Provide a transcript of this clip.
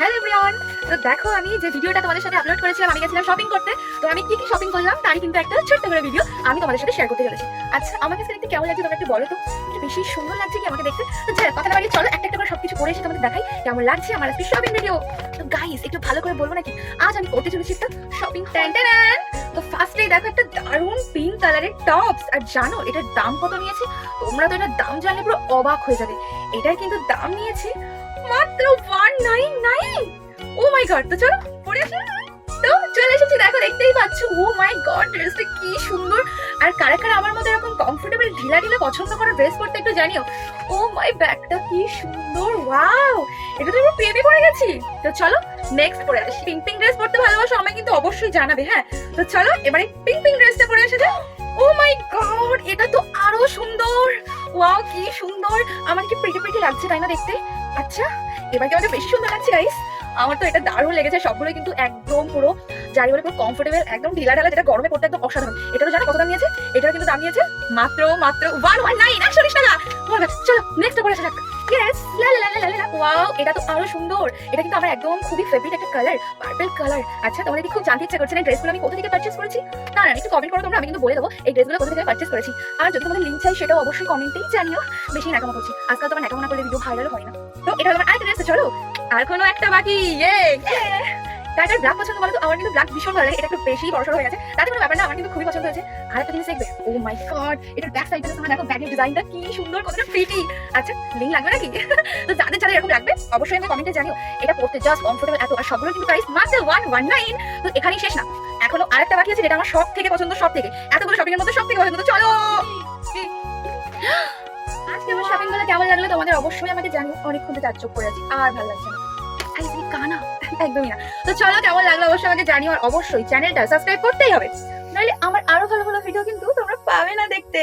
Hello everyone. তো দেখো আমি যে ভিডিওটা তোমাদের সাথে আপলোড করেছিলাম, আমি গেছিলাম শপিং করতে। তো আমি কি কি শপিং করলাম তারই কিন্তু একটা ছোট্ট করে ভিডিও আমি তোমাদের সাথে শেয়ার করতে চলেছি। আচ্ছা, আমার কাছে দেখতে কেমন লাগছে তোমরা একটু বলো তো। একটু বেশি সুন্দর লাগছে কি আমাকে দেখতে? তো যাই কথা না বাড়িয়ে চলো একটা একটা করে সবকিছু পরে এসে তোমাদের দেখাই কেমন লাগছে আমার আজকে শপিং ভিডিও। তো গাইস একটু ভালো করে বলবো নাকি, আজ আমি করতে চলেছি একটা শপিং। তো ফার্স্টেই দেখো একটা দারুণ পিঙ্ক কালারের টপস। আর জানো এটার দাম কত নিয়েছে? তোমরা তো এটার দাম জানলে পুরো অবাক হয়ে যাবে। এটার কিন্তু দাম নিয়েছে মাত্র 199। ও মাই গড। তো চলো পরে আসি। তো চলে এসেছি, দেখো দেখতেই পাচ্ছ। ও মাই গড, ড্রেসটা কি সুন্দর। আর কারা কারা আমার মতো এরকম কমফোর্টেবল ঢিলা ঢিলা পছন্দ করো ড্রেস পরতে একটু জানিও। ও মাই ব্যাগটা কি সুন্দর, ওয়াও, এটা তো আমি প্রেমে পড়ে গেছি। তো চলো নেক্সট পরে আসি। পিঙ্ক পিঙ্ক ড্রেস পরতে ভালোবাসো আমায় কিন্তু অবশ্যই জানাবে। হ্যাঁ, তো চলো এবারে পিঙ্ক পিঙ্ক ড্রেসটা পরে আসা যায়। ও মাই গড, এটা তো আরো সুন্দর। ওয়াও, কি সুন্দর। আমার কি প্রিটি প্রিটি লাগছে তাই না দেখতে? আচ্ছা, এবার কি আমাকে বেশি সুন্দর লাগছে গাইস? আমার তো এটা দারুণ লেগেছে। সবগুলো কিন্তু একদম পুরো জারি বলে পুরো কমফোর্টেবল, একদম ঢিলা ঢালা, যেটা গরমে পড়তে একদম অসাধারণ। এটা তো জানো কত দাম নিয়েছে? এটার কিন্তু দাম নিয়েছে মাত্র 119, 140 টাকা। ও মাই গড, চলো নেক্সট পরে আসা যাক। ইয়েস, লা লা লা লা লা লা। ওয়াও, এটা তো আরো সুন্দর। এটা কিন্তু আমার একদম খুবই ফেভারিট একটা কালার, পার্পল কালার। আচ্ছা, তোমাদের কি খুব জানতে ইচ্ছা করছে না ড্রেসগুলো আমি কোথা থেকে পারচেজ করেছি? না না, একটু কমেন্ট করো তোমরা, আমি কিন্তু বলে দেবো এই ড্রেসগুলো কোথা থেকে পারচেজ করেছি। আর যদি তোমাদের লিংক চাই সেটাও অবশ্যই কমেন্টেই জানিও। বেশি নাকামো করছি আজকাল, তোমার নাকামো না করলে ভিডিও ভাইরাল হয় না। তো এটা হলো আমার আরেকটা ড্রেস। চলো আর কোনো একটা বাকি। কার ব্ল্যাক পছন্দ বলো তো? আমার কিন্তু ব্ল্যাক ভীষণ ভালো লাগে। এটা একটু বেশি বড়সড় হয়ে গেছে, তাতে কোনো ব্যাপার না, আমার কিন্তু খুবই পছন্দ হয়েছে। আর একটা জিনিস দেখবে, ও মাই গড, এটার ব্যাক সাইডটা তোমরা দেখো, ব্যাগের ডিজাইনটা কি সুন্দর, কতটা প্রিটি। আচ্ছা, লিংক লাগবে নাকি? তো যাদের যাদের এরকম লাগবে অবশ্যই আমি কমেন্টে জানিও। এটা পড়তে জাস্ট কমফোর্টেবল এত, আর সবগুলো কিন্তু প্রাইস মাত্র 119। তো এখানেই শেষ না, এখনো আরেকটা বাকি আছে যেটা আমার সব থেকে পছন্দ, সব থেকে এতগুলো শপিং এর মধ্যে সব থেকে পছন্দ। তো চলো, আজকে আমার শপিং গুলো কেমন লাগলো তোমাদের অবশ্যই আমাকে জানিও। অনেকক্ষণ থেকে চোখ করে আছি, আর ভালো লাগছে না। কানা একদমই না। তো চলো কেমন লাগলো অবশ্যই আমাকে জানিও। আর অবশ্যই চ্যানেলটা সাবস্ক্রাইব করতেই হবে, নইলে আমার আরো ভালো ভালো ভিডিও কিন্তু তোমরা পাবে না দেখতে।